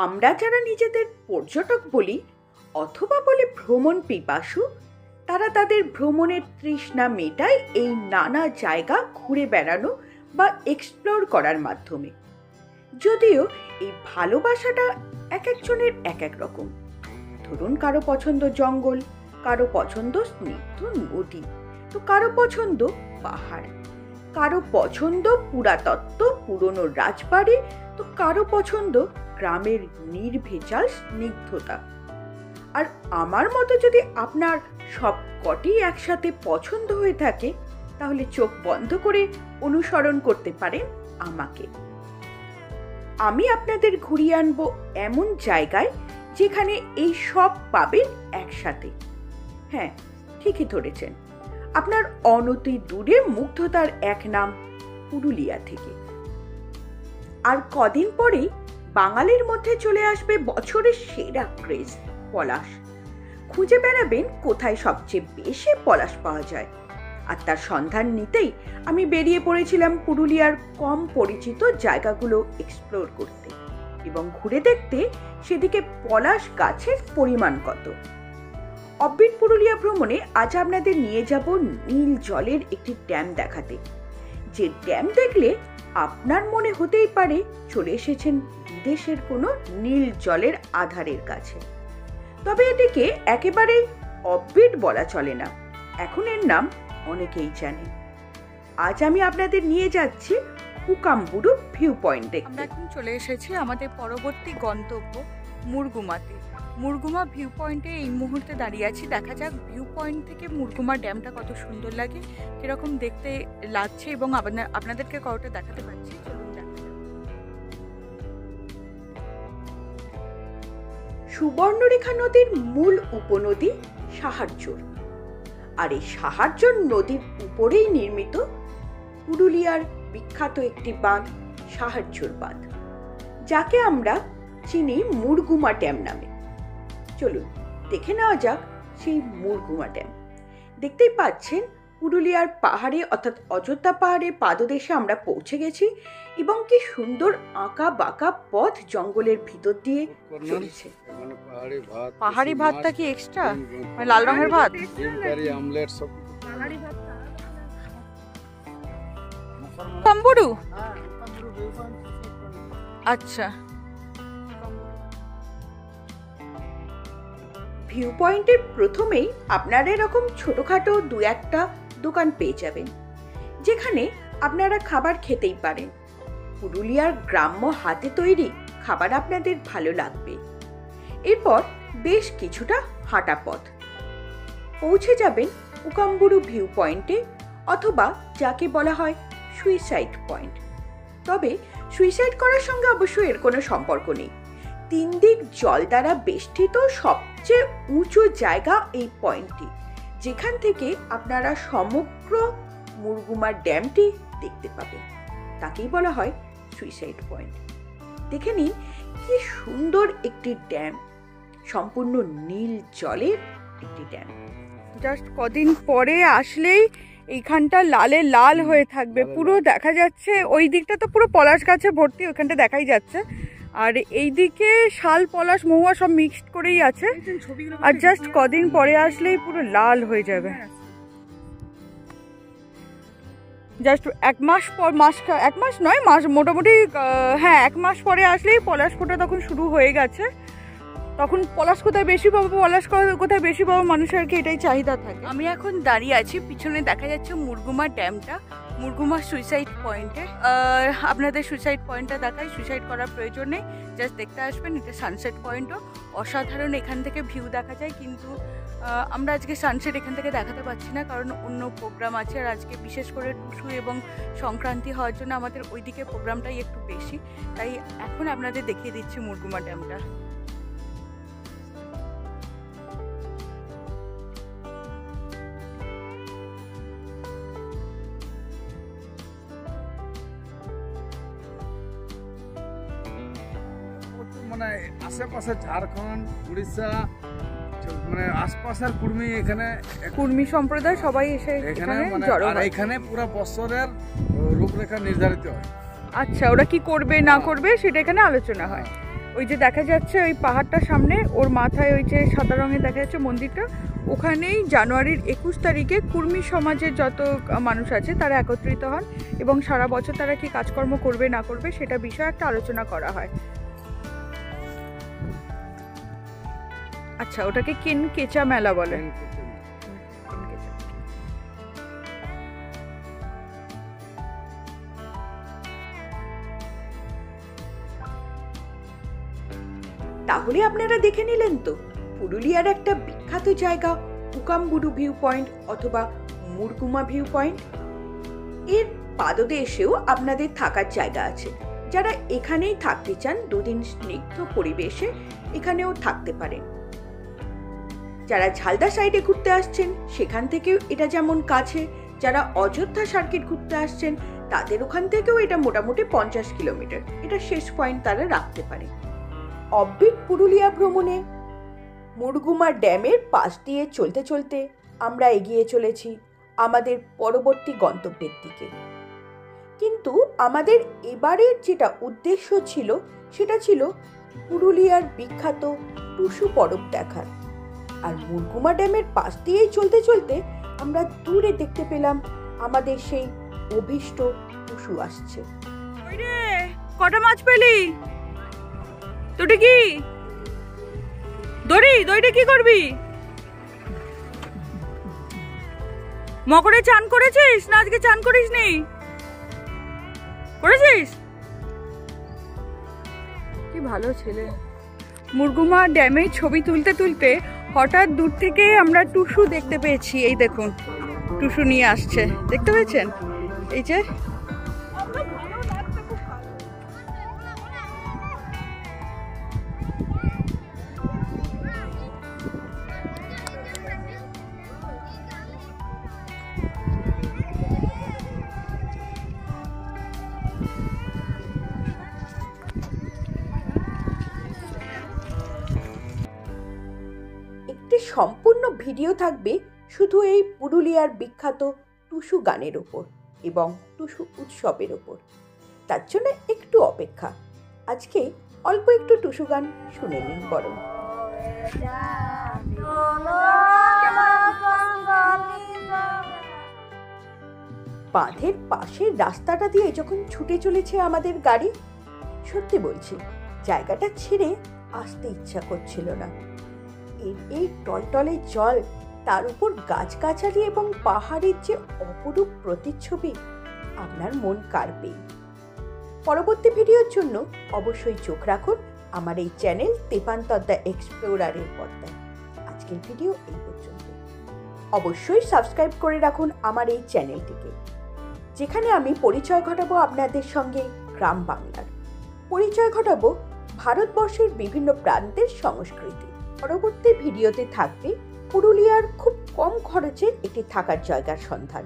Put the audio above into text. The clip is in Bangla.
আমরা যারা নিজেদের পর্যটক বলি অথবা বলে ভ্রমণ পিপাসু, তারা তাদের ভ্রমণের তৃষ্ণা মেটায় এই নানা জায়গা ঘুরে বেড়ানো বা এক্সপ্লোর করার মাধ্যমে। যদিও এই ভালোবাসাটা এক একজনের এক এক রকম। ধরুন, কারো পছন্দ জঙ্গল, কারো পছন্দ স্নিগ্ধ নদী, তো কারো পছন্দ পাহাড়, কারো পছন্দ পুরাতত্ত্ব পুরনো রাজবাড়ি, তো কারো পছন্দ গ্রামের নির্ভেজাল স্নিগ্ধতা। আর আমার মতো যদি আপনার সব কটি একসাথে পছন্দ হয়ে থাকে, তাহলে চোখ বন্ধ করে অনুসরণ করতে পারেন আমাকে। আমি আপনাদের ঘুরিয়ে আনবো এমন জায়গায় যেখানে এই সব পাবেন একসাথে। হ্যাঁ, ঠিকই ধরেছেন, আপনার অনতি দূরে মুগ্ধতার এক নাম পুরুলিয়া থেকে। আর কদিন পরেই বাঙালির মধ্যে চলে আসবে বছরের সেরা ক্রেজ পলাশ। খুঁজে বেড়াবেন কোথায় সবচেয়ে বেশি পলাশ পাওয়া যায়। আর তার সন্ধান নিতেই আমি বেরিয়ে পড়েছিলাম পুরুলিয়ার কম পরিচিত জায়গাগুলো এক্সপ্লোর করতে এবং ঘুরে দেখতে সেদিকে পলাশ গাছের পরিমাণ কত। অব্বিট পুরুলিয়া ভ্রমণে আজ আপনাদের নিয়ে যাব নীল জলের একটি ড্যাম দেখাতে, যে ড্যাম দেখলে আপনার মনে হতেই পারে চলে এসেছেন বিদেশের কোনো নীল জলের আধারের কাছে। তবে এটিকে একেবারে অব্বিট বলা চলে না, এখন এর নাম অনেকেই জানে। আজ আমি আপনাদের নিয়ে যাচ্ছি উকাম্বুরু ভিউ পয়েন্টে। আমরা এখন চলে এসেছি আমাদের পরবর্তী গন্তব্য মুরগুমাতে। মুরগুমা ভিউ পয়েন্টে এই মুহূর্তে দাঁড়িয়ে আছি। দেখা যাক ভিউ পয়েন্ট থেকে মুরগুমা ড্যামটা কত সুন্দর লাগে, কিরকম দেখতে লাগছে এবং আপনাদেরকে কতটা দেখাতে পারছি। চলুন দেখা যাক। সুবর্ণরেখা নদীর মূল উপনদী সাহারজোর, আর এই সাহারজোর নদীর উপরেই নির্মিত পুরুলিয়ার বিখ্যাত একটি বাঁধ সাহারজোর বাঁধ, যাকে আমরা চিনি মুরগুমা ড্যাম নামে। চলুন দেখে নেওয়া যাক সেই মুরগুমা ড্যাম। দেখতেই পাচ্ছেন পুরুলিয়ার পাহাড়ে অর্থাৎ অযোধ্যা পাহাড়ে পাদদেশে আমরা পৌঁছে গেছি এবং কি সুন্দর আঁকা বাঁকা পথ জঙ্গলের ভিতর দিয়ে চলেছে। পাহাড়ি ভাতটা কি এক্সট্রা, লাল রঙের ভাত? উকাম্বুরু, আচ্ছা। ভিউ পয়েন্টের প্রথমেই আপনারা এরকম ছোটখাটো দু একটা দোকান পেয়ে যাবেন, যেখানে আপনারা খাবার খেতেই পারেন। পুরুলিয়ার গ্রাম্য হাতে তৈরি খাবার আপনাদের ভালো লাগবে। এরপর বেশ কিছুটা হাঁটা পথ, পৌঁছে যাবেন উকাম্বুরু ভিউ পয়েন্টে, অথবা যাকে বলা হয় সুইসাইড পয়েন্ট। তবে সুইসাইড করার সঙ্গে অবশ্যই এর কোনো সম্পর্ক নেই। 3 দিক জল দ্বারা বেষ্টিত সবচেয়ে উঁচু জায়গা এই পয়েন্টটি, যেখান থেকে আপনারা সমগ্র মুরগুমা ড্যামটি দেখতে পাবেন। তাকেই বলা হয় সুইসাইড পয়েন্ট। দেখে নিন কি সুন্দর একটি ড্যাম, সম্পূর্ণ নীল জলের একটি ড্যাম। জাস্ট কদিন পরে আসলেই এইখানটা লালে লাল হয়ে থাকবে, পুরো দেখা যাচ্ছে। ওই দিকটা তো পুরো পলাশ গাছে ভর্তি, ওইখানটা দেখাই যাচ্ছে। আর এইদিকে শাল, পলাশ, মহুয়া সব মিক্সড করেই আছে। আর জাস্ট কদিন পরে আসলেই পুরো লাল হয়ে যাবে। জাস্ট এক মাস নয়, মোটামুটি হ্যাঁ 1 মাস পরে আসলেই পলাশ ফোটা তখন শুরু হয়ে গেছে। তখন পলাশ কোথায় বেশি পাবো, কোথায় বেশি পাবো, মানুষের আর কি এটাই চাহিদা থাকে। আমি এখন দাঁড়িয়ে আছি, পিছনে দেখা যাচ্ছে মুরগুমা ড্যামটা, মুরগুমা সুইসাইড পয়েন্টে। আপনাদের সুইসাইড পয়েন্টটা দেখাই, সুইসাইড করার প্রয়োজন নেই, জাস্ট দেখতে আসবেন। এটা সানসেট পয়েন্টও অসাধারণ, এখান থেকে ভিউ দেখা যায়। কিন্তু আমরা আজকে সানসেট এখান থেকে দেখাতে পারছি না, কারণ অন্য প্রোগ্রাম আছে। আর আজকে বিশেষ করে টুসু এবং সংক্রান্তি হওয়ার জন্য আমাদের ওইদিকে প্রোগ্রামটাই একটু বেশি, তাই এখন আপনাদের দেখিয়ে দিচ্ছি মুরগুমা ড্যামটা। মানে আশেপাশে ঝাড়খণ্ড, উড়িষ্যা, মানে আশপাশের কুর্মী, এখানে কুর্মী সম্প্রদায় সবাই এসে এখানে পুরো বছরের রূপরেখা নির্ধারিত হয়। আচ্ছা, ওরা কি করবে না করবে সেটা এখানে আলোচনা হয়। ওই যে দেখা যাচ্ছে ওই পাহাড়টার সামনে, ওর মাথায় ওই যে সাদা রঙে দেখা যাচ্ছে মন্দিরটা, ওখানেই জানুয়ারির 21 তারিখে কুর্মী সমাজের যত মানুষ আছে তারা একত্রিত হন এবং সারা বছর তারা কি কাজকর্ম করবে না করবে সেটা বিষয়ে একটা আলোচনা করা হয়। আচ্ছা, ওটাকে কেনকেচা মেলা বলে। তাহলে আপনারা দেখে নিলেন তো পুরুলিয়ার একটা বিখ্যাত জায়গা উকামবুরু ভিউ পয়েন্ট অথবা মুরগুমা ভিউ পয়েন্ট। এর পাদদেশেও আপনাদের থাকার জায়গা আছে। যারা এখানেই থাকতে চান, দুদিন স্নিগ্ধ পরিবেশে এখানেও থাকতে পারেন। যারা ঝালদা সাইডে ঘুরতে আসছেন সেখান থেকেও এটা যেমন কাছে, যারা অযোধ্যা সার্কিট ঘুরতে আসছেন তাদের ওখান থেকেও এটা মোটামুটি 50 কিলোমিটার। এটা শেষ পয়েন্ট তারা রাখতে পারে। অববিট পুরুলিয়া ভ্রমণে মুরগুমা ড্যামের পাশ দিয়ে চলতে চলতে আমরা এগিয়ে চলেছি আমাদের পরবর্তী গন্তব্যের দিকে। কিন্তু আমাদের এবারের যেটা উদ্দেশ্য ছিল সেটা ছিল পুরুলিয়ার বিখ্যাত টুসু পরব দেখার। আর মুরগুমা ড্যামের পাশ দিয়েই চলতে চলতে আমরা দূরে দেখতে পেলাম আমাদের সেই অভীষ্ট টুসু আসছে। কটা মাছ পেলি? তোটা কি দড়িটা কি করবি? মকরে চান করেছিস না আজকে চান করিস নি? করেছিস? কি ভালো ছেলে। মুরগুমা ড্যামে ছবি তুলতে তুলতে হঠাৎ দূর থেকে আমরা টুসু দেখতে পেয়েছি। এই দেখুন, টুসু নিয়ে আসছে, দেখতে পেয়েছেন? এই যে সম্পূর্ণ ভিডিও থাকবে শুধু এই পুরুলিয়ার বিখ্যাত টুসু গানের ওপর এবং টুসু উৎসবের ওপর। তার জন্য একটু অপেক্ষা। আজকে অল্প একটু টুসু গান শুনে নিন বরং। বাঁধের পাশের রাস্তাটা দিয়ে যখন ছুটে চলেছে আমাদের গাড়ি, সত্যি বলছি জায়গাটা ছেড়ে আসতে ইচ্ছা করছিল না। এই টলটলে জল, তার উপর গাছগাছালি এবং পাহাড়ের যে অপরূপ প্রতিচ্ছবি, আপনার মন কাড়বেই। পরবর্তী ভিডিওর জন্য অবশ্যই চোখ রাখুন আমার এই চ্যানেল তেপান্তর দ্য এক্সপ্লোরারের পর্দায়। আজকের ভিডিও এই পর্যন্ত। অবশ্যই সাবস্ক্রাইব করে রাখুন আমার এই চ্যানেলটিকে, যেখানে আমি পরিচয় ঘটাবো আপনাদের সঙ্গে গ্রাম বাংলার, পরিচয় ঘটাবো ভারতবর্ষের বিভিন্ন প্রান্তের সংস্কৃতি। পরবর্তী ভিডিওতে থাকবে পুরুলিয়ার খুব কম খরচে একটি থাকার জায়গার সন্ধান।